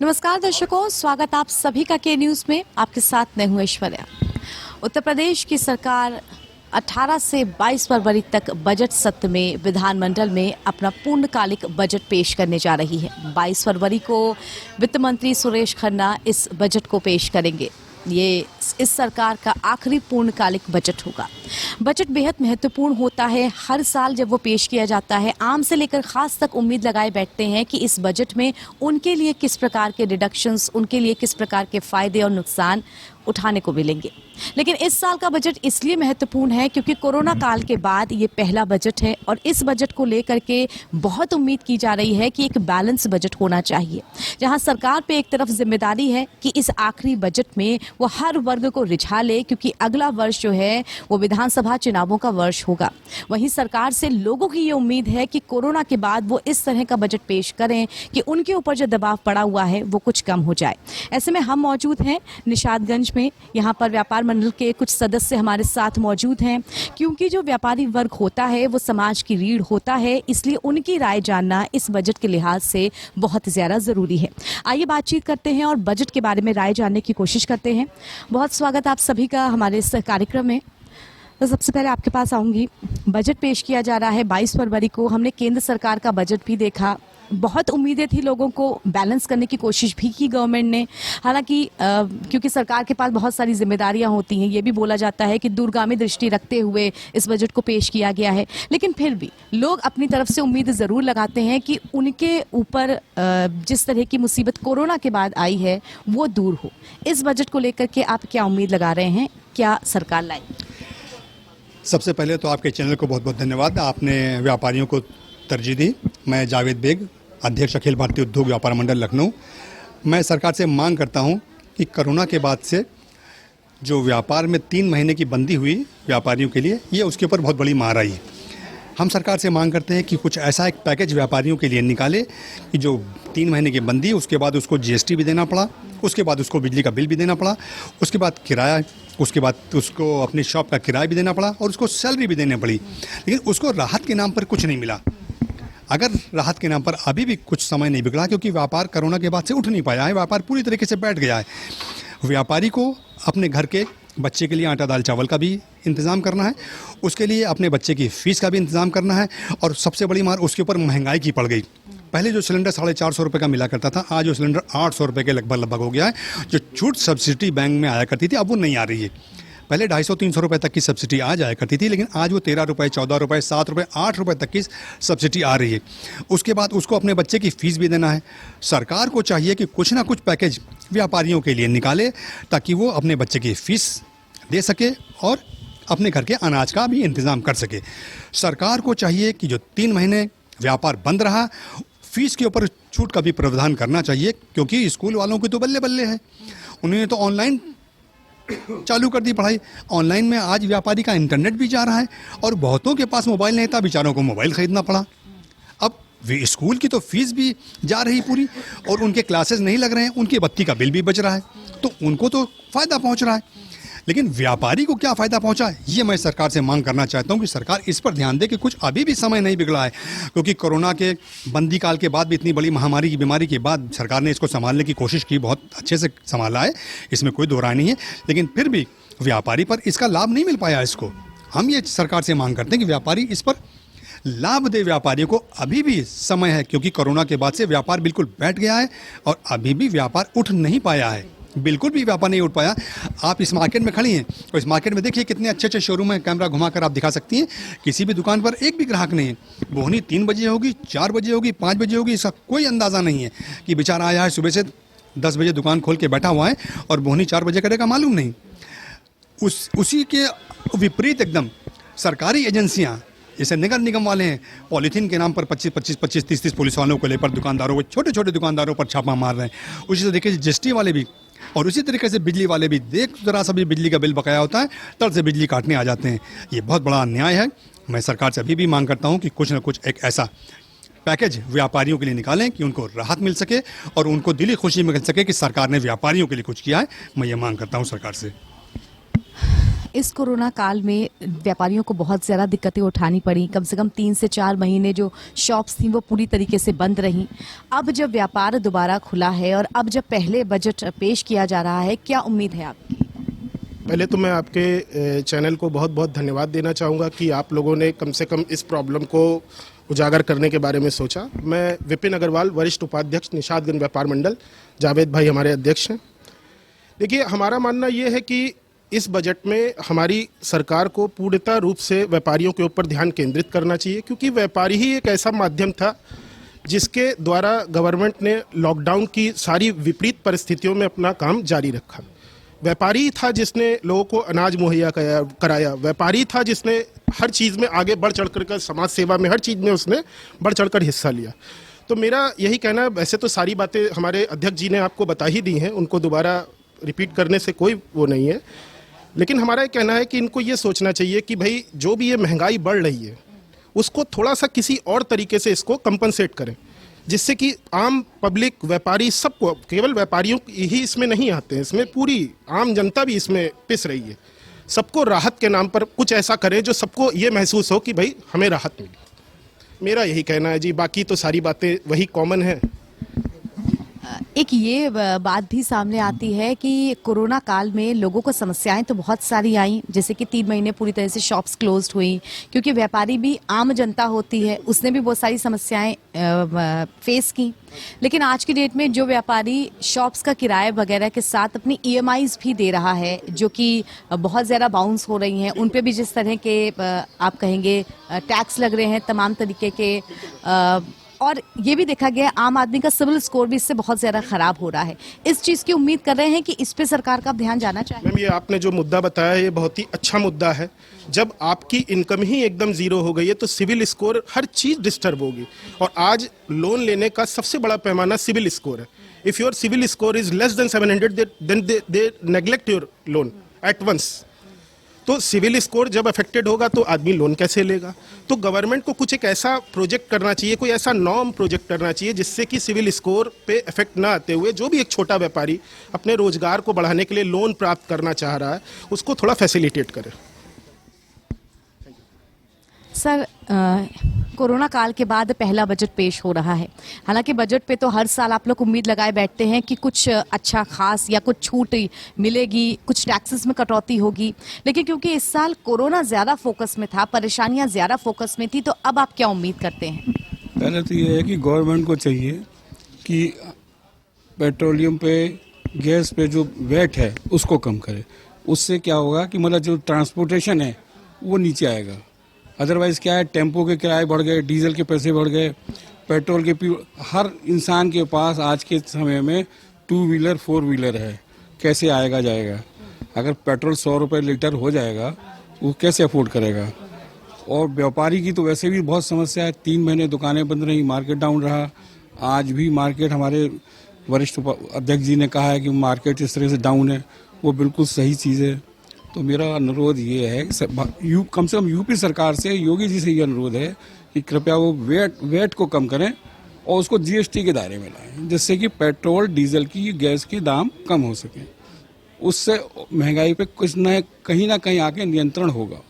नमस्कार दर्शकों, स्वागत आप सभी का के न्यूज में। आपके साथ मैं हूं ऐश्वर्या। उत्तर प्रदेश की सरकार 18 से 22 फरवरी तक बजट सत्र में विधानमंडल में अपना पूर्णकालिक बजट पेश करने जा रही है। 22 फरवरी को वित्त मंत्री सुरेश खन्ना इस बजट को पेश करेंगे। ये इस सरकार का आखिरी पूर्णकालिक बजट होगा। बजट बेहद महत्वपूर्ण होता है। हर साल जब वो पेश किया जाता है, आम से लेकर खास तक उम्मीद लगाए बैठते हैं कि इस बजट में उनके लिए किस प्रकार के डिडक्शंस, उनके लिए किस प्रकार के फायदे और नुकसान उठाने को मिलेंगे। लेकिन इस साल का बजट इसलिए महत्वपूर्ण है क्योंकि कोरोना काल के बाद ये पहला बजट है और इस बजट को लेकर के बहुत उम्मीद की जा रही है कि एक बैलेंस बजट होना चाहिए, जहां सरकार पे एक तरफ जिम्मेदारी है कि इस आखिरी बजट में वो हर वर्ग को रिझा ले, क्योंकि अगला वर्ष जो है वो विधानसभा चुनावों का वर्ष होगा। वहीं सरकार से लोगों की ये उम्मीद है कि कोरोना के बाद वो इस तरह का बजट पेश करें कि उनके ऊपर जो दबाव पड़ा हुआ है वो कुछ कम हो जाए। ऐसे में हम मौजूद हैं निषादगंज में। यहाँ पर व्यापार मंडल के कुछ सदस्य हमारे साथ मौजूद हैं, क्योंकि जो व्यापारी वर्ग होता है वो समाज की रीढ़ होता है, इसलिए उनकी राय जानना इस बजट के लिहाज से बहुत ज्यादा जरूरी है। आइए बातचीत करते हैं और बजट के बारे में राय जानने की कोशिश करते हैं। बहुत स्वागत आप सभी का हमारे इस कार्यक्रम में। तो सबसे पहले आपके पास आऊंगी। बजट पेश किया जा रहा है 22 फरवरी को। हमने केंद्र सरकार का बजट भी देखा। बहुत उम्मीदें थी लोगों को, बैलेंस करने की कोशिश भी की गवर्नमेंट ने। हालांकि क्योंकि सरकार के पास बहुत सारी जिम्मेदारियां होती हैं, ये भी बोला जाता है कि दूरगामी दृष्टि रखते हुए इस बजट को पेश किया गया है। लेकिन फिर भी लोग अपनी तरफ से उम्मीद ज़रूर लगाते हैं कि उनके ऊपर जिस तरह की मुसीबत कोरोना के बाद आई है वो दूर हो। इस बजट को लेकर के आप क्या उम्मीद लगा रहे हैं, क्या सरकार लाएगी? सबसे पहले तो आपके चैनल को बहुत बहुत धन्यवाद। आपने व्यापारियों को तरजीह दी। मैं जावेद बेग, अध्यक्ष अखिल भारतीय उद्योग व्यापार मंडल लखनऊ। मैं सरकार से मांग करता हूं कि कोरोना के बाद से जो व्यापार में 3 महीने की बंदी हुई व्यापारियों के लिए, ये उसके ऊपर बहुत बड़ी मार आई है। हम सरकार से मांग करते हैं कि कुछ ऐसा एक पैकेज व्यापारियों के लिए निकाले कि जो 3 महीने की बंदी, उसके बाद उसको जीएसटी भी देना पड़ा, उसके बाद उसको बिजली का बिल भी देना पड़ा, उसके बाद किराया, उसके बाद उसको अपनी शॉप का किराया भी देना पड़ा और उसको सैलरी भी देनी पड़ी। लेकिन उसको राहत के नाम पर कुछ नहीं मिला। अगर राहत के नाम पर अभी भी कुछ समय नहीं बिगड़ा, क्योंकि व्यापार कोरोना के बाद से उठ नहीं पाया है, व्यापार पूरी तरीके से बैठ गया है। व्यापारी को अपने घर के बच्चे के लिए आटा दाल चावल का भी इंतज़ाम करना है, उसके लिए अपने बच्चे की फ़ीस का भी इंतज़ाम करना है, और सबसे बड़ी मार उसके ऊपर महंगाई की पड़ गई। पहले जो सिलेंडर 450 रुपये का मिला करता था, आज वो सिलेंडर 800 रुपये के लगभग हो गया है। जो छूट सब्सिडी बैंक में आया करती थी, अब वो नहीं आ रही है। पहले 250-300 रुपये तक की सब्सिडी आ जाया करती थी, लेकिन आज वो 13 रुपये, 14 रुपये, 7 रुपये, 8 रुपये तक की सब्सिडी आ रही है। उसके बाद उसको अपने बच्चे की फ़ीस भी देना है। सरकार को चाहिए कि कुछ ना कुछ पैकेज व्यापारियों के लिए निकाले, ताकि वो अपने बच्चे की फ़ीस दे सके और अपने घर के अनाज का भी इंतज़ाम कर सके। सरकार को चाहिए कि जो 3 महीने व्यापार बंद रहा, फीस के ऊपर छूट का भी प्रावधान करना चाहिए, क्योंकि स्कूल वालों की तो बल्ले बल्ले है। उन्होंने तो ऑनलाइन चालू कर दी पढ़ाई। ऑनलाइन में आज व्यापारी का इंटरनेट भी जा रहा है और बहुतों के पास मोबाइल नहीं था, बेचारों को मोबाइल खरीदना पड़ा। अब स्कूल की तो फीस भी जा रही पूरी, और उनके क्लासेस नहीं लग रहे हैं, उनकी बत्ती का बिल भी बच रहा है, तो उनको तो फ़ायदा पहुंच रहा है। लेकिन व्यापारी को क्या फ़ायदा पहुंचा, ये मैं सरकार से मांग करना चाहता हूं कि सरकार इस पर ध्यान दे कि कुछ अभी भी समय नहीं बिगड़ा है। क्योंकि कोरोना के बंदी काल के बाद भी, इतनी बड़ी महामारी की बीमारी के बाद सरकार ने इसको संभालने की कोशिश की, बहुत अच्छे से संभाला है, इसमें कोई दो राय नहीं है। लेकिन फिर भी व्यापारी पर इसका लाभ नहीं मिल पाया इसको। हम ये सरकार से मांग करते हैं कि व्यापारी इस पर लाभ दे। व्यापारियों को अभी भी समय है, क्योंकि कोरोना के बाद से व्यापार बिल्कुल बैठ गया है और अभी भी व्यापार उठ नहीं पाया है, बिल्कुल भी व्यापार नहीं उठ पाया। आप इस मार्केट में खड़ी हैं और इस मार्केट में देखिए कितने अच्छे अच्छे शोरूम हैं, कैमरा घुमाकर आप दिखा सकती हैं। किसी भी दुकान पर एक भी ग्राहक नहीं है। बोहनी 3 बजे होगी, 4 बजे होगी, 5 बजे होगी, इसका कोई अंदाज़ा नहीं है कि बेचारा आया है सुबह से 10 बजे दुकान खोल के बैठा हुआ है और बोहनी 4 बजे करेगा, मालूम नहीं। उसी के विपरीत एकदम सरकारी एजेंसियाँ, जैसे नगर निगम वाले हैं, पॉलीथीन के नाम पर 25-25, 30-30 पुलिस वालों को लेकर दुकानदारों को, छोटे छोटे दुकानदारों पर छापा मार रहे हैं। उसी से देखिए जीएसटी वाले भी, और उसी तरीके से बिजली वाले भी, देख जरा सा भी बिजली का बिल बकाया होता है, तब से बिजली काटने आ जाते हैं। ये बहुत बड़ा अन्याय है। मैं सरकार से अभी भी मांग करता हूँ कि कुछ न कुछ एक ऐसा पैकेज व्यापारियों के लिए निकालें कि उनको राहत मिल सके और उनको दिली खुशी मिल सके कि सरकार ने व्यापारियों के लिए कुछ किया है। मैं ये मांग करता हूँ सरकार से। इस कोरोना काल में व्यापारियों को बहुत ज़्यादा दिक्कतें उठानी पड़ी। कम से कम 3 से 4 महीने जो शॉप्स थी वो पूरी तरीके से बंद रहीं। अब जब व्यापार दोबारा खुला है और अब जब पहले बजट पेश किया जा रहा है, क्या उम्मीद है आपकी? पहले तो मैं आपके चैनल को बहुत बहुत धन्यवाद देना चाहूँगा कि आप लोगों ने कम से कम इस प्रॉब्लम को उजागर करने के बारे में सोचा। मैं विपिन अग्रवाल, वरिष्ठ उपाध्यक्ष निषादगंज व्यापार मंडल, जावेद भाई हमारे अध्यक्ष हैं। देखिए, हमारा मानना ये है कि इस बजट में हमारी सरकार को पूर्णतः रूप से व्यापारियों के ऊपर ध्यान केंद्रित करना चाहिए, क्योंकि व्यापारी ही एक ऐसा माध्यम था जिसके द्वारा गवर्नमेंट ने लॉकडाउन की सारी विपरीत परिस्थितियों में अपना काम जारी रखा। व्यापारी था जिसने लोगों को अनाज मुहैया कराया। व्यापारी था जिसने हर चीज़ में आगे बढ़ चढ़कर समाज सेवा में हर चीज़ में उसने बढ़ चढ़कर हिस्सा लिया। तो मेरा यही कहना है, वैसे तो सारी बातें हमारे अध्यक्ष जी ने आपको बता ही दी हैं, उनको दोबारा रिपीट करने से कोई वो नहीं है, लेकिन हमारा ये कहना है कि इनको ये सोचना चाहिए कि भाई जो भी ये महंगाई बढ़ रही है उसको थोड़ा सा किसी और तरीके से इसको कंपनसेट करें, जिससे कि आम पब्लिक, व्यापारी, सबको, केवल व्यापारियों ही इसमें नहीं आते हैं, इसमें पूरी आम जनता भी इसमें पिस रही है। सबको राहत के नाम पर कुछ ऐसा करें जो सबको ये महसूस हो कि भाई हमें राहत मिली। मेरा यही कहना है जी, बाकी तो सारी बातें वही कॉमन है। एक ये बात भी सामने आती है कि कोरोना काल में लोगों को समस्याएं तो बहुत सारी आई, जैसे कि 3 महीने पूरी तरह से शॉप्स क्लोज्ड हुई, क्योंकि व्यापारी भी आम जनता होती है, उसने भी बहुत सारी समस्याएं फेस की। लेकिन आज की डेट में जो व्यापारी शॉप्स का किराया वगैरह के साथ अपनी EMIs भी दे रहा है, जो कि बहुत ज़्यादा बाउंस हो रही हैं, उन पे भी जिस तरह के आप कहेंगे टैक्स लग रहे हैं तमाम तरीके के, और ये भी देखा गया आम आदमी का सिविल स्कोर भी इससे बहुत ज़्यादा खराब हो रहा है। इस चीज़ की उम्मीद कर रहे हैं कि इस पे सरकार का ध्यान जाना चाहिए। मैम, ये आपने जो मुद्दा बताया ये बहुत ही अच्छा मुद्दा है। जब आपकी इनकम ही एकदम जीरो हो गई है तो सिविल स्कोर, हर चीज़ डिस्टर्ब होगी। और आज लोन लेने का सबसे बड़ा पैमाना सिविल स्कोर है। If your CIBIL score is less than 700 then they neglect your loan at once. तो सिविल स्कोर जब अफेक्टेड होगा तो आदमी लोन कैसे लेगा? तो गवर्नमेंट को कुछ एक ऐसा प्रोजेक्ट करना चाहिए, कोई ऐसा नॉर्म प्रोजेक्ट करना चाहिए जिससे कि सिविल स्कोर पे इफेक्ट ना आते हुए जो भी एक छोटा व्यापारी अपने रोजगार को बढ़ाने के लिए लोन प्राप्त करना चाह रहा है उसको थोड़ा फैसिलिटेट करे। सर, कोरोना काल के बाद पहला बजट पेश हो रहा है। हालांकि बजट पे तो हर साल आप लोग उम्मीद लगाए बैठते हैं कि कुछ अच्छा खास या कुछ छूट मिलेगी, कुछ टैक्सेस में कटौती होगी, लेकिन क्योंकि इस साल कोरोना ज़्यादा फोकस में था, परेशानियां ज़्यादा फोकस में थी, तो अब आप क्या उम्मीद करते हैं? पहले तो ये है कि गवर्नमेंट को चाहिए कि पेट्रोलियम पे, गैस पे जो वैट है उसको कम करे। उससे क्या होगा कि मतलब जो ट्रांसपोर्टेशन है वो नीचे आएगा। अदरवाइज़ क्या है, टेम्पो के किराए बढ़ गए, डीजल के पैसे बढ़ गए, पेट्रोल के हर इंसान के पास आज के समय में 2 व्हीलर 4 व्हीलर है, कैसे आएगा जाएगा? अगर पेट्रोल 100 रुपये लीटर हो जाएगा वो कैसे अफोर्ड करेगा? और व्यापारी की तो वैसे भी बहुत समस्या है। 3 महीने दुकानें बंद रही, मार्केट डाउन रहा। आज भी मार्केट, हमारे वरिष्ठ अध्यक्ष जी ने कहा है कि मार्केट इस तरह से डाउन है, वो बिल्कुल सही चीज़ है। तो मेरा अनुरोध ये है कि कम से कम यूपी सरकार से, योगी जी से ये अनुरोध है कि कृपया वो वेट को कम करें और उसको GST के दायरे में लाएं, जिससे कि पेट्रोल, डीजल की, गैस की दाम कम हो सके। उससे महंगाई पे कुछ न कहीं आके नियंत्रण होगा।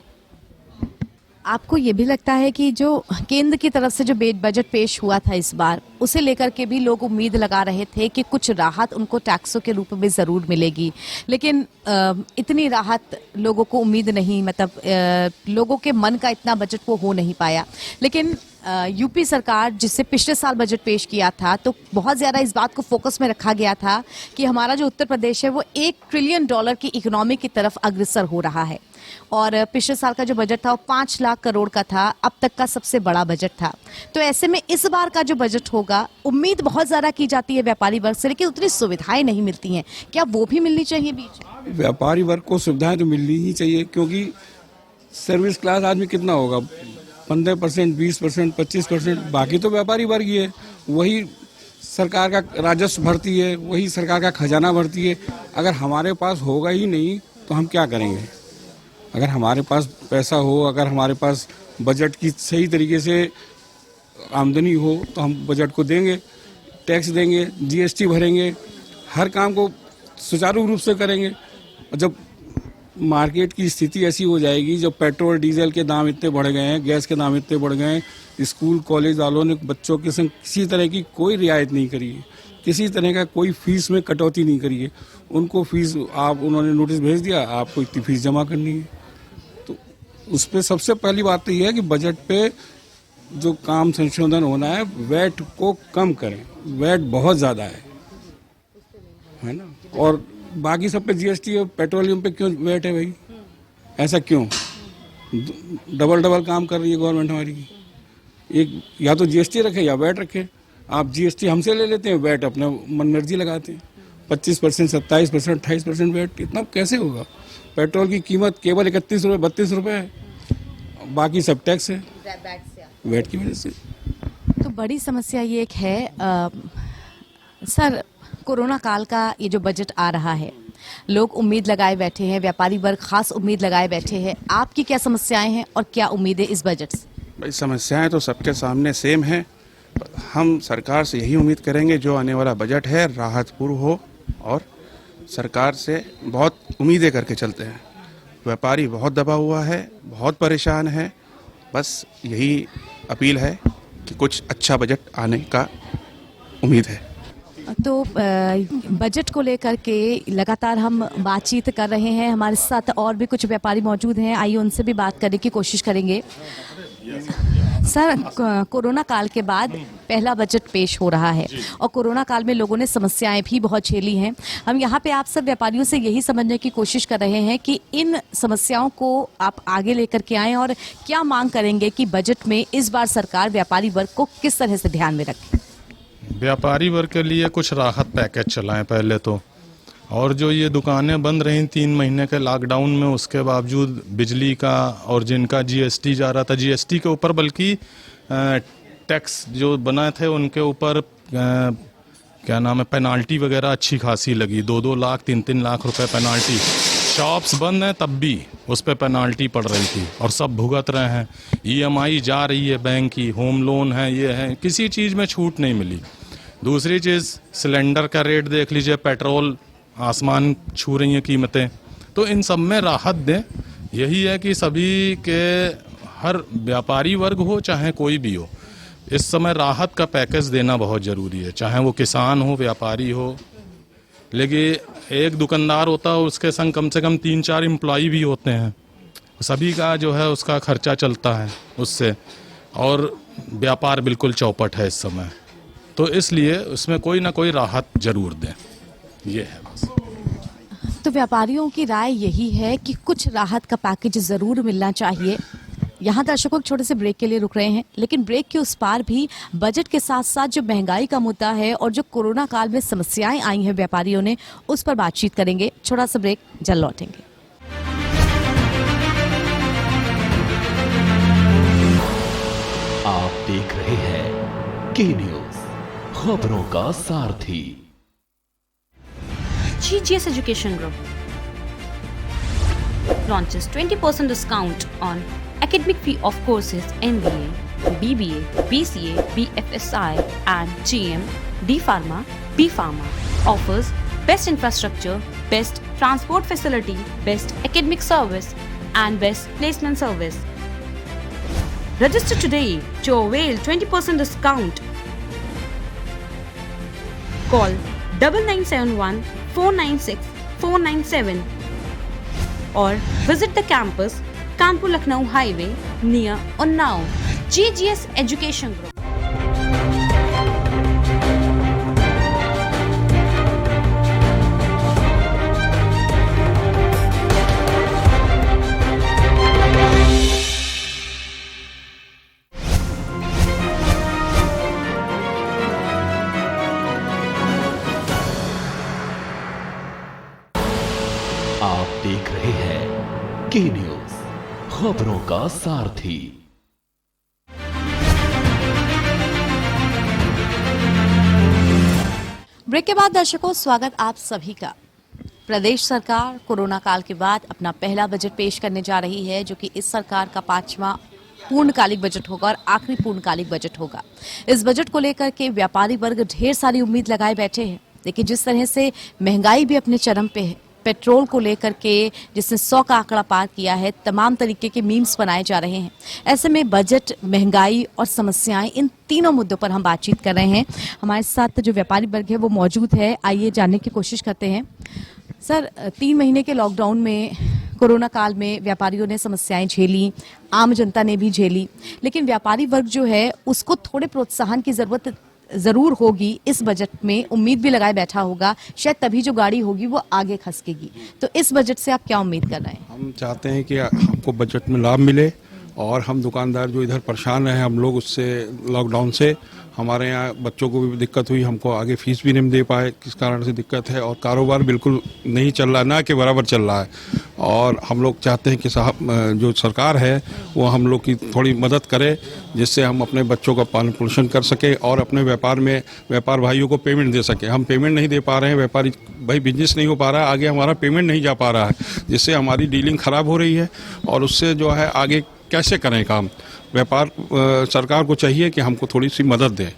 आपको ये भी लगता है कि जो केंद्र की तरफ से जो बजट पेश हुआ था इस बार, उसे लेकर के भी लोग उम्मीद लगा रहे थे कि कुछ राहत उनको टैक्सों के रूप में ज़रूर मिलेगी, लेकिन इतनी राहत लोगों को उम्मीद नहीं, मतलब लोगों के मन का इतना बजट वो हो नहीं पाया। लेकिन यूपी सरकार, जिससे पिछले साल बजट पेश किया था, तो बहुत ज़्यादा इस बात को फोकस में रखा गया था कि हमारा जो उत्तर प्रदेश है वो $1 ट्रिलियन की इकोनॉमी की तरफ अग्रसर हो रहा है। और पिछले साल का जो बजट था वो 5 लाख करोड़ का था, अब तक का सबसे बड़ा बजट था। तो ऐसे में इस बार का जो बजट होगा, उम्मीद बहुत ज़्यादा की जाती है व्यापारी वर्ग से, लेकिन उतनी सुविधाएं नहीं मिलती हैं। क्या वो भी मिलनी चाहिए बीच में? व्यापारी वर्ग को सुविधाएं तो मिलनी ही चाहिए, क्योंकि सर्विस क्लास आदमी कितना होगा, 15%, 20%, 25%, बाकी तो व्यापारी वर्ग ही है। वही सरकार का राजस्व भरती है, वही सरकार का खजाना भरती है। अगर हमारे पास होगा ही नहीं तो हम क्या करेंगे? अगर हमारे पास पैसा हो, अगर हमारे पास बजट की सही तरीके से आमदनी हो तो हम बजट को देंगे, टैक्स देंगे, GST भरेंगे, हर काम को सुचारू रूप से करेंगे। जब मार्केट की स्थिति ऐसी हो जाएगी, जब पेट्रोल डीजल के दाम इतने बढ़ गए हैं, गैस के दाम इतने बढ़ गए हैं, स्कूल कॉलेज वालों ने बच्चों के संग किसी तरह की कोई रियायत नहीं करी है, किसी तरह का कोई फीस में कटौती नहीं करी है। उनको फीस उन्होंने नोटिस भेज दिया, आपको इतनी फीस जमा करनी है। तो उस पर सबसे पहली बात तो यह है कि बजट पे जो काम संशोधन होना है, वैट को कम करें। वैट बहुत ज़्यादा है ना। और बाकी सब पे जीएसटी और पेट्रोलियम पे क्यों वैट है भाई? ऐसा क्यों? डबल काम कर रही है गवर्नमेंट हमारी। एक या तो जीएसटी रखे या वैट रखे। आप जीएसटी हमसे ले लेते हैं, वैट अपना मन मर्जी लगाते हैं। 25%, 27%, 28% वैट, इतना कैसे होगा? पेट्रोल की कीमत केवल 31 रुपये 32 रुपये है, बाकी सब टैक्स है वैट की वजह से। तो बड़ी समस्या ये एक है सर, कोरोना काल का ये जो बजट आ रहा है, लोग उम्मीद लगाए बैठे हैं, व्यापारी वर्ग खास उम्मीद लगाए बैठे हैं। आपकी क्या समस्याएं हैं और क्या उम्मीदें इस बजट से? भाई समस्याएं तो सबके सामने सेम है। हम सरकार से यही उम्मीद करेंगे जो आने वाला बजट है राहतपूर्ण हो, और सरकार से बहुत उम्मीदें करके चलते हैं। व्यापारी बहुत दबा हुआ है, बहुत परेशान है। बस यही अपील है कि कुछ अच्छा बजट आने का उम्मीद है। तो बजट को लेकर के लगातार हम बातचीत कर रहे हैं। हमारे साथ और भी कुछ व्यापारी मौजूद हैं, आइए उनसे भी बात करने की कोशिश करेंगे। सर, कोरोना काल के बाद पहला बजट पेश हो रहा है और कोरोना काल में लोगों ने समस्याएं भी बहुत झेली हैं। हम यहाँ पे आप सब व्यापारियों से यही समझने की कोशिश कर रहे हैं कि इन समस्याओं को आप आगे लेकर के आएं और क्या मांग करेंगे कि बजट में इस बार सरकार व्यापारी वर्ग को किस तरह से ध्यान में रखे। व्यापारी वर्ग के लिए कुछ राहत पैकेज चलाएं पहले तो, और जो ये दुकानें बंद रहीं 3 महीने के लॉकडाउन में, उसके बावजूद बिजली का और जिनका जीएसटी जा रहा था, जीएसटी के ऊपर बल्कि टैक्स जो बना थे उनके ऊपर क्या नाम है, पेनाल्टी वगैरह अच्छी खासी लगी। 2-2 लाख 3-3 लाख रुपए पेनाल्टी। शॉप्स बंद हैं तब भी उस पर पेनाल्टी पड़ रही थी और सब भुगत रहे हैं। ईएमआई जा रही है बैंक की, होम लोन है, ये है, किसी चीज़ में छूट नहीं मिली। दूसरी चीज़ सिलेंडर का रेट देख लीजिए, पेट्रोल आसमान छू रही हैं कीमतें। तो इन सब में राहत दें। यही है कि सभी के, हर व्यापारी वर्ग हो चाहे कोई भी हो, इस समय राहत का पैकेज देना बहुत ज़रूरी है, चाहे वो किसान हो, व्यापारी हो। लेकिन एक दुकानदार होता है, उसके संग कम से कम 3-4 एम्प्लॉई भी होते हैं, सभी का जो है उसका खर्चा चलता है उससे, और व्यापार बिल्कुल चौपट है इस समय। तो इसलिए उसमें कोई ना कोई राहत जरूर दें, ये है बस। तो व्यापारियों की राय यही है कि कुछ राहत का पैकेज जरूर मिलना चाहिए। यहाँ दर्शकों छोटे से ब्रेक के लिए रुक रहे हैं, लेकिन ब्रेक के उस पार भी बजट के साथ साथ जो महंगाई का मुद्दा है और जो कोरोना काल में समस्याएं आई हैं व्यापारियों ने, उस पर बातचीत करेंगे। छोटा सा ब्रेक, जल्द लौटेंगे। आप देख रहे हैं के न्यूज, खबरों का सारथी। GGS Education Group launches 20% discount on academic fee of courses MBA, BBA, BCA, BFSI and GM, D Pharma, B Pharma. Offers best infrastructure, best transport facility, best academic service and best placement service. Register today to avail 20% discount. Call 9971 496 497 or visit the campus Kanpur Lucknow Highway near Unnao. GGS Education Group. आप देख रहे हैं के news, खबरों का सारथी। Break के बाद दर्शकों, स्वागत आप सभी का। प्रदेश सरकार कोरोना काल के बाद अपना पहला बजट पेश करने जा रही है, जो कि इस सरकार का 5वां पूर्णकालिक बजट होगा और आखिरी पूर्णकालिक बजट होगा। इस बजट को लेकर के व्यापारी वर्ग ढेर सारी उम्मीद लगाए बैठे हैं, लेकिन जिस तरह से महंगाई भी अपने चरम पे है, पेट्रोल को लेकर के जिसने 100 का आंकड़ा पार किया है, तमाम तरीके के मीम्स बनाए जा रहे हैं। ऐसे में बजट, महंगाई और समस्याएं, इन तीनों मुद्दों पर हम बातचीत कर रहे हैं। हमारे साथ जो व्यापारी वर्ग है वो मौजूद है, आइए जानने की कोशिश करते हैं। सर, 3 महीने के लॉकडाउन में, कोरोना काल में व्यापारियों ने समस्याएं झेली, आम जनता ने भी झेली, लेकिन व्यापारी वर्ग जो है उसको थोड़े प्रोत्साहन की जरूरत जरूर होगी। इस बजट में उम्मीद भी लगाए बैठा होगा, शायद तभी जो गाड़ी होगी वो आगे खसकेगी। तो इस बजट से आप क्या उम्मीद कर रहे हैं? हम चाहते हैं कि हमको बजट में लाभ मिले और हम दुकानदार जो इधर परेशान हैं, हम लोग उससे लॉकडाउन से हमारे यहाँ बच्चों को भी दिक्कत हुई, हमको आगे फीस भी नहीं दे पाए, किस कारण से दिक्कत है, और कारोबार बिल्कुल नहीं चल रहा, ना के बराबर चल रहा है। और हम लोग चाहते हैं कि साहब जो सरकार है वो हम लोग की थोड़ी मदद करे, जिससे हम अपने बच्चों का पालन पोषण कर सके और अपने व्यापार भाइयों को पेमेंट दे सके। हम पेमेंट नहीं दे पा रहे हैं, व्यापारी भाई बिजनेस नहीं हो पा रहा है, आगे हमारा पेमेंट नहीं जा पा रहा है, जिससे हमारी डीलिंग ख़राब हो रही है और उससे जो है आगे कैसे करें काम। सरकार को चाहिए कि हमको थोड़ी सी मदद दे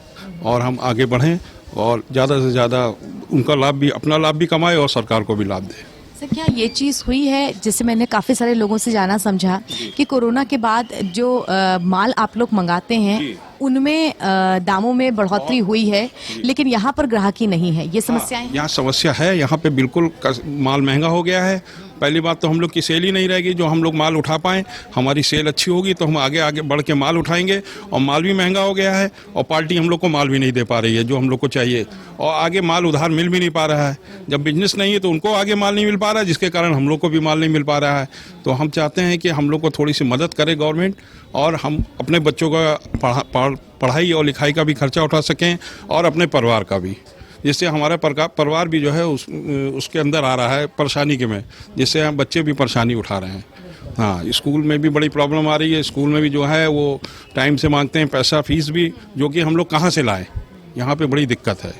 और हम आगे बढ़ें और ज़्यादा से ज़्यादा उनका लाभ भी, अपना लाभ भी कमाए और सरकार को भी लाभ दे। सर, क्या ये चीज़ हुई है, जिससे मैंने काफ़ी सारे लोगों से जाना समझा कि कोरोना के बाद जो माल आप लोग मंगाते हैं उनमें दामों में बढ़ोतरी हुई है, लेकिन यहाँ पर ग्राहकी नहीं है, ये समस्याएं हैं? यहाँ समस्या है, यहाँ पे बिल्कुल माल महंगा हो गया है। पहली बात तो हम लोग की सेल ही नहीं रहेगी, जो हम लोग माल उठा पाएँ। हमारी सेल अच्छी होगी तो हम आगे बढ़ के माल उठाएंगे, और माल भी महंगा हो गया है और पार्टी हम लोग को माल भी नहीं दे पा रही है जो हम लोग को चाहिए, और आगे माल उधार मिल भी नहीं पा रहा है। जब बिजनेस नहीं है तो उनको आगे माल नहीं मिल पा रहा है, जिसके कारण हम लोग को भी माल नहीं मिल पा रहा है। तो हम चाहते हैं कि हम लोग को थोड़ी सी मदद करे गवर्नमेंट, और हम अपने बच्चों का पढ़ाई और लिखाई का भी खर्चा उठा सकें और अपने परिवार का भी, जिससे हमारा परिवार भी जो है उसके अंदर आ रहा है परेशानी के में, जिससे हम बच्चे भी परेशानी उठा रहे हैं। हाँ, स्कूल में भी बड़ी प्रॉब्लम आ रही है। स्कूल में भी जो है वो टाइम से मांगते हैं पैसा, फीस भी, जो कि हम लोग कहाँ से लाएं। यहाँ पे बड़ी दिक्कत है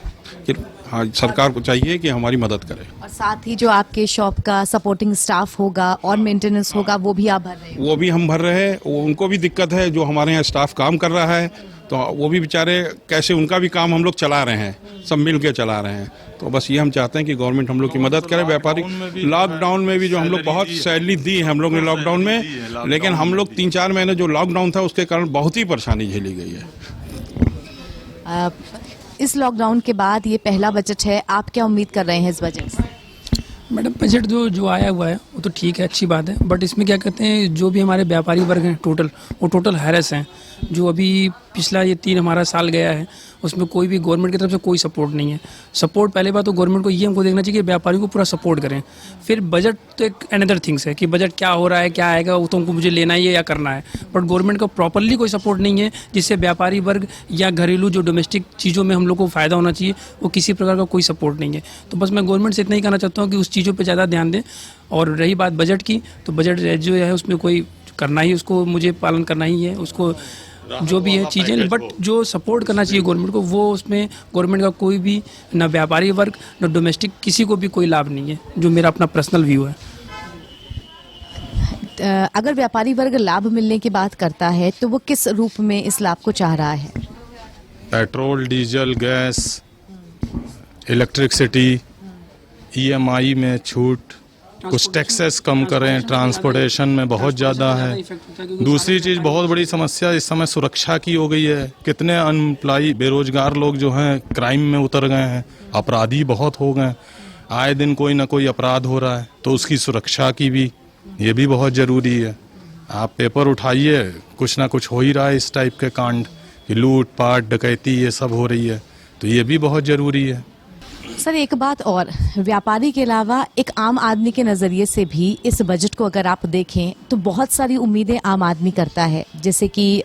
कि हाँ, सरकार को चाहिए कि हमारी मदद करे। और साथ ही जो आपके शॉप का सपोर्टिंग स्टाफ होगा और मेंटेनेंस होगा वो भी आप भर रहे हैं? वो भी हम भर रहे हैं, उनको भी दिक्कत है। जो हमारे यहाँ स्टाफ काम कर रहा है तो वो भी बेचारे कैसे, उनका भी काम हम लोग चला रहे हैं, सब मिल के चला रहे हैं। तो बस ये हम चाहते हैं कि गवर्नमेंट हम लोग की मदद करे। व्यापारी लॉकडाउन में भी जो हम लोग बहुत सैलरी दी है हम लोग ने लॉकडाउन में, लेकिन हम लोग 3-4 महीने जो लॉकडाउन था उसके कारण बहुत ही परेशानी झेली गई है। इस लॉकडाउन के बाद ये पहला बजट है, आप क्या उम्मीद कर रहे हैं इस बजट से? मैडम, बजट जो आया हुआ है वो तो ठीक है, अच्छी बात है, बट इसमें क्या कहते हैं, जो भी हमारे व्यापारी वर्ग हैं वो टोटल हैरेस हैं। जो अभी पिछला ये 3 हमारा साल गया है उसमें कोई भी गवर्नमेंट की तरफ से कोई सपोर्ट नहीं है। सपोर्ट पहले बात तो गवर्नमेंट को ये हमको देखना चाहिए कि व्यापारियों को पूरा सपोर्ट करें। फिर बजट तो एक अनदर थिंग्स है कि बजट क्या हो रहा है, क्या आएगा, वो तो हमको मुझे लेना ही है या करना है, बट गवर्नमेंट का प्रॉपरली कोई सपोर्ट नहीं है, जिससे व्यापारी वर्ग या घरेलू जो डोमेस्टिक चीज़ों में हम लोग को फ़ायदा होना चाहिए, वो किसी प्रकार का कोई सपोर्ट नहीं है। तो बस मैं गवर्नमेंट से इतना ही कहना चाहता हूँ कि उस चीज़ों पर ज़्यादा ध्यान दें। और रही बात बजट की, तो बजट जो है उसमें कोई करना ही, उसको मुझे पालन करना ही है, उसको जो भी है चीज़ें, बट जो सपोर्ट करना चाहिए गवर्नमेंट को, वो उसमें गवर्नमेंट का कोई भी, ना व्यापारी वर्ग ना डोमेस्टिक, किसी को भी कोई लाभ नहीं है, जो मेरा अपना पर्सनल व्यू है। अगर व्यापारी वर्ग लाभ मिलने की बात करता है तो वो किस रूप में इस लाभ को चाह रहा है? Petrol, diesel, gas, electricity, EMI में छूट, कुछ टैक्सेस कम करें, ट्रांसपोर्टेशन में बहुत ज़्यादा है। दूसरी चीज़ बहुत बड़ी समस्या इस समय सुरक्षा की हो गई है। कितने अनएम्प्लॉय बेरोजगार लोग जो हैं क्राइम में उतर गए हैं, अपराधी बहुत हो गए, आए दिन कोई ना कोई अपराध हो रहा है, तो उसकी सुरक्षा की भी, ये भी बहुत ज़रूरी है। आप पेपर उठाइए, कुछ ना कुछ हो ही रहा है इस टाइप के कांड कि लूट पाट, डकैती, ये सब हो रही है, तो ये भी बहुत ज़रूरी है। सर, एक बात और, व्यापारी के अलावा एक आम आदमी के नज़रिए से भी इस बजट को अगर आप देखें तो बहुत सारी उम्मीदें आम आदमी करता है, जैसे कि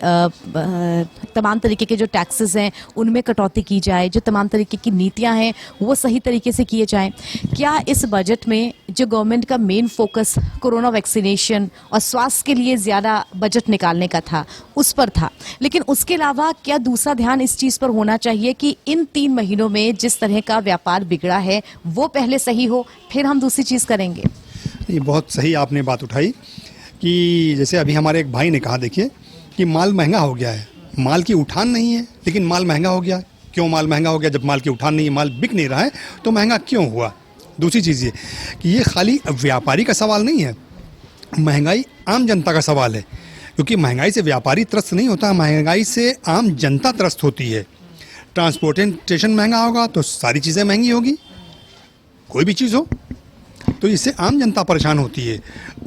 तमाम तरीके के जो टैक्सेस हैं उनमें कटौती की जाए, जो तमाम तरीके की नीतियां हैं वो सही तरीके से किए जाएं। क्या इस बजट में जो गवर्नमेंट का मेन फोकस कोरोना वैक्सीनेशन और स्वास्थ्य के लिए ज़्यादा बजट निकालने का था, उस पर था, लेकिन उसके अलावा क्या दूसरा ध्यान इस चीज़ पर होना चाहिए कि इन 3 महीनों में जिस तरह का व्यापार बिगड़ा है वो पहले सही हो, फिर हम दूसरी चीज़ करेंगे? ये बहुत सही आपने बात उठाई कि जैसे अभी हमारे एक भाई ने कहा, देखिए कि माल महंगा हो गया है, माल की उठान नहीं है लेकिन माल महंगा हो गया। क्यों माल महंगा हो गया? जब माल की उठान नहीं है, माल बिक नहीं रहा है, तो महंगा क्यों हुआ? दूसरी चीज़ ये कि ये खाली व्यापारी का सवाल नहीं है, महंगाई आम जनता का सवाल है, क्योंकि महंगाई से व्यापारी त्रस्त नहीं होता, महंगाई से आम जनता त्रस्त होती है। ट्रांसपोर्टेशन महंगा होगा तो सारी चीज़ें महंगी होगी, कोई भी चीज़ हो, तो इससे आम जनता परेशान होती है।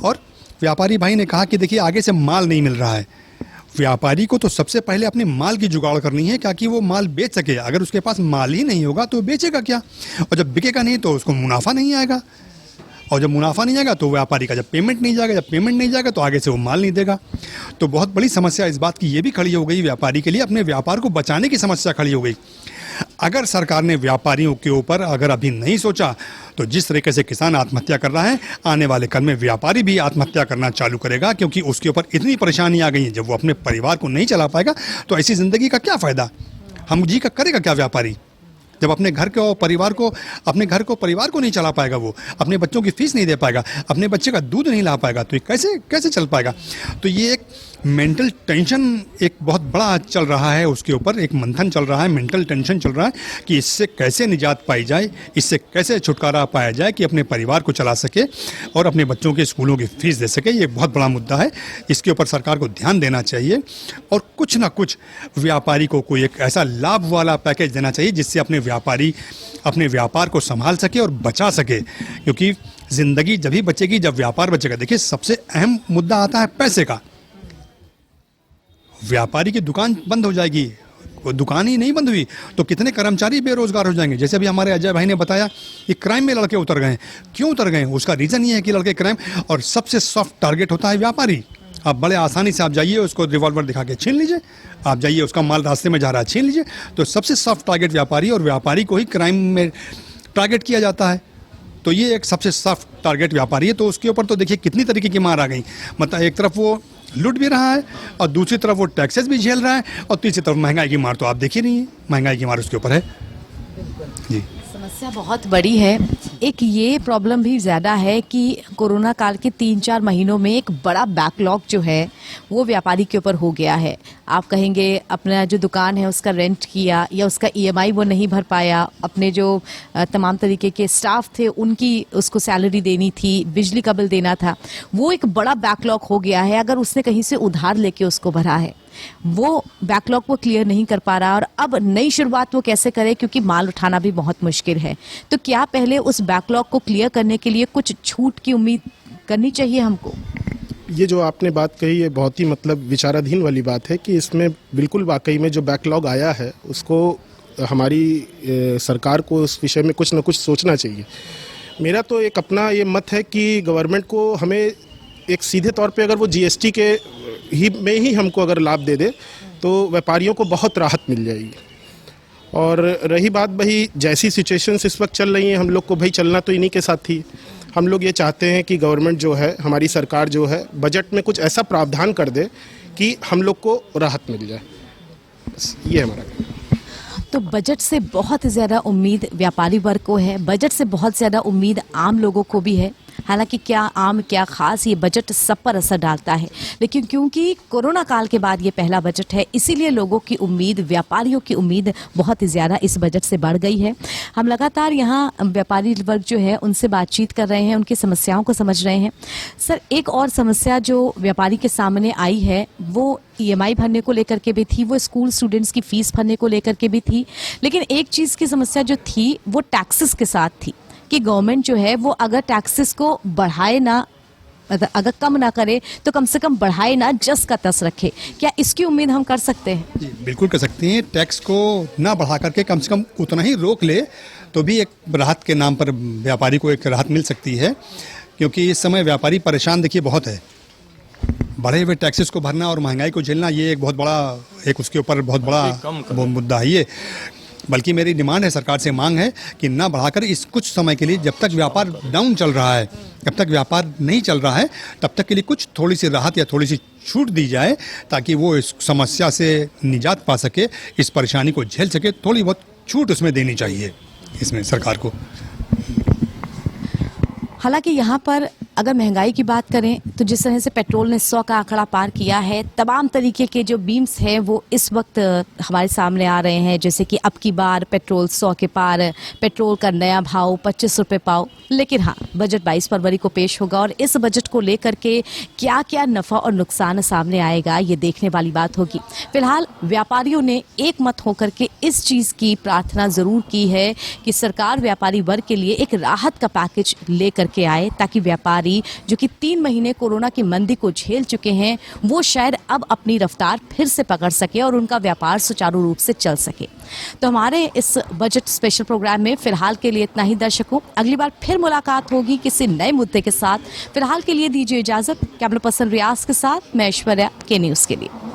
और व्यापारी भाई ने कहा कि देखिए आगे से माल नहीं मिल रहा है, व्यापारी को तो सबसे पहले अपने माल की जुगाड़ करनी है ताकि वो माल बेच सके। अगर उसके पास माल ही नहीं होगा तो बेचेगा क्या, और जब बिकेगा नहीं तो उसको मुनाफा नहीं आएगा, और जब मुनाफा नहीं आएगा तो व्यापारी का जब पेमेंट नहीं जाएगा, जब पेमेंट नहीं जाएगा तो आगे से वो माल नहीं देगा। तो बहुत बड़ी समस्या इस बात की ये भी खड़ी हो गई व्यापारी के लिए, अपने व्यापार को बचाने की समस्या खड़ी हो गई। अगर सरकार ने व्यापारियों के ऊपर अगर अभी नहीं सोचा तो जिस तरीके से किसान आत्महत्या कर रहा है, आने वाले कल में व्यापारी भी आत्महत्या करना चालू करेगा, क्योंकि उसके ऊपर इतनी परेशानी आ गई है। जब वो अपने परिवार को नहीं चला पाएगा तो ऐसी ज़िंदगी का क्या फ़ायदा, हम जी का करेगा क्या व्यापारी, जब अपने घर को परिवार को नहीं चला पाएगा, वो अपने बच्चों की फीस नहीं दे पाएगा, अपने बच्चे का दूध नहीं ला पाएगा, तो ये कैसे चल पाएगा। तो ये एक मेंटल टेंशन एक बहुत बड़ा चल रहा है, उसके ऊपर एक मंथन चल रहा है, मेंटल टेंशन चल रहा है कि इससे कैसे निजात पाई जाए, इससे कैसे छुटकारा पाया जाए कि अपने परिवार को चला सके और अपने बच्चों के स्कूलों की फीस दे सके। ये बहुत बड़ा मुद्दा है, इसके ऊपर सरकार को ध्यान देना चाहिए और कुछ ना कुछ व्यापारी को कोई एक ऐसा लाभ वाला पैकेज देना चाहिए जिससे अपने व्यापारी अपने व्यापार को संभाल सके और बचा सके, क्योंकि ज़िंदगी जब ही बचेगी जब व्यापार बचेगा। देखिए सबसे अहम मुद्दा आता है पैसे का। व्यापारी की दुकान बंद हो जाएगी, वो दुकान ही नहीं बंद हुई तो कितने कर्मचारी बेरोजगार हो जाएंगे। जैसे अभी हमारे अजय भाई ने बताया कि क्राइम में लड़के उतर गए। क्यों उतर गए? उसका रीज़न ये है कि लड़के क्राइम, और सबसे सॉफ्ट टारगेट होता है व्यापारी। आप बड़े आसानी से आप जाइए, उसको रिवॉल्वर दिखा के छीन लीजिए, आप जाइए उसका माल रास्ते में जा रहा है छीन लीजिए। तो सबसे सॉफ्ट टारगेट व्यापारी, और व्यापारी को ही क्राइम में टारगेट किया जाता है। तो ये एक सबसे सॉफ्ट टारगेट व्यापारी है। तो उसके ऊपर तो देखिए कितनी तरीके की मार आ गई। मतलब एक तरफ वो लूट भी रहा है और दूसरी तरफ वो टैक्सेस भी झेल रहा है और तीसरी तरफ महंगाई की मार तो आप देख ही नहीं है, महंगाई की मार उसके ऊपर है जी। समस्या बहुत बड़ी है। एक ये प्रॉब्लम भी ज़्यादा है कि कोरोना काल के 3-4 महीनों में एक बड़ा बैकलॉग जो है वो व्यापारी के ऊपर हो गया है। आप कहेंगे अपना जो दुकान है उसका रेंट किया या उसका EMI वो नहीं भर पाया, अपने जो तमाम तरीके के स्टाफ थे उनकी उसको सैलरी देनी थी, बिजली का बिल देना था, वो एक बड़ा बैकलॉग हो गया है। अगर उसने कहीं से उधार लेके उसको भरा है, वो बैकलॉग को क्लियर नहीं कर पा रहा और अब नई शुरुआत वो कैसे करे, क्योंकि माल उठाना भी बहुत मुश्किल है। तो क्या पहले उस बैकलॉग को क्लियर करने के लिए कुछ छूट की उम्मीद करनी चाहिए हमको? ये जो आपने बात कही है बहुत ही मतलब विचाराधीन वाली बात है कि इसमें बिल्कुल वाकई में जो बैकलॉग आया है उसको हमारी सरकार को उस विषय में कुछ ना कुछ सोचना चाहिए। मेरा तो एक अपना ये मत है कि गवर्नमेंट को हमें एक सीधे तौर पे अगर वो GST के में ही हमको अगर लाभ दे दे तो व्यापारियों को बहुत राहत मिल जाएगी। और रही बात भाई जैसी सिचुएशंस इस वक्त चल रही हैं, हम लोग को भाई चलना तो इन्हीं के साथ ही। हम लोग ये चाहते हैं कि गवर्नमेंट जो है, हमारी सरकार जो है, बजट में कुछ ऐसा प्रावधान कर दे कि हम लोग को राहत मिल जाए। बस ये हमारा। तो बजट से बहुत ज़्यादा उम्मीद व्यापारी वर्ग को है, बजट से बहुत ज़्यादा उम्मीद आम लोगों को भी है। हालांकि क्या आम क्या खास, ये बजट सब पर असर डालता है, लेकिन क्योंकि कोरोना काल के बाद ये पहला बजट है, इसीलिए लोगों की उम्मीद, व्यापारियों की उम्मीद बहुत ही ज़्यादा इस बजट से बढ़ गई है। हम लगातार यहाँ व्यापारी वर्ग जो है उनसे बातचीत कर रहे हैं, उनकी समस्याओं को समझ रहे हैं। सर, एक और समस्या जो व्यापारी के सामने आई है वो EMI भरने को लेकर के भी थी, वो स्कूल स्टूडेंट्स की फीस भरने को लेकर के भी थी, लेकिन एक चीज़ की समस्या जो थी वो टैक्सेस के साथ थी कि गवर्नमेंट जो है वो अगर टैक्सेस को बढ़ाए ना, मतलब अगर कम ना करे तो कम से कम बढ़ाए ना, जस का तस रखे। क्या इसकी उम्मीद हम कर सकते हैं? जी बिल्कुल कर सकते हैं। टैक्स को ना बढ़ा करके कम से कम उतना ही रोक ले तो भी एक राहत के नाम पर व्यापारी को एक राहत मिल सकती है, क्योंकि इस समय व्यापारी परेशान देखिए बहुत है। बढ़े हुए टैक्सेस को भरना और महंगाई को झेलना, ये एक बहुत बड़ा एक उसके ऊपर बहुत बड़ा मुद्दा है ये। बल्कि मेरी डिमांड है, सरकार से मांग है कि ना बढ़ाकर इस कुछ समय के लिए, जब तक व्यापार डाउन चल रहा है, जब तक व्यापार नहीं चल रहा है, तब तक के लिए कुछ थोड़ी सी राहत या थोड़ी सी छूट दी जाए ताकि वो इस समस्या से निजात पा सके, इस परेशानी को झेल सके। थोड़ी बहुत छूट उसमें देनी चाहिए इसमें सरकार को। हालांकि यहाँ पर अगर महंगाई की बात करें तो जिस तरह से पेट्रोल ने 100 का आंकड़ा पार किया है, तमाम तरीके के जो बीम्स हैं वो इस वक्त हमारे सामने आ रहे हैं, जैसे कि अब की बार पेट्रोल 100 के पार, पेट्रोल का नया भाव 25 रुपये पाव। लेकिन हाँ, बजट 22 फरवरी को पेश होगा और इस बजट को लेकर के क्या क्या नफा और नुकसान सामने आएगा ये देखने वाली बात होगी। फिलहाल व्यापारियों ने एक मत होकर के इस चीज की प्रार्थना जरूर की है कि सरकार व्यापारी वर्ग के लिए एक राहत का पैकेज लेकर के आए, ताकि व्यापारी जो कि 3 महीने कोरोना की मंदी को झेल चुके हैं वो शायद अब अपनी रफ्तार फिर से पकड़ सके और उनका व्यापार सुचारू रूप से चल सके। तो हमारे इस बजट स्पेशल प्रोग्राम में फिलहाल के लिए इतना ही दर्शकों। अगली बार फिर मुलाकात होगी किसी नए मुद्दे के साथ। फिलहाल के लिए दीजिए इजाजत। कैमरा पर्सन रियाज के साथ मैं ऐश्वर्या, के न्यूज के लिए।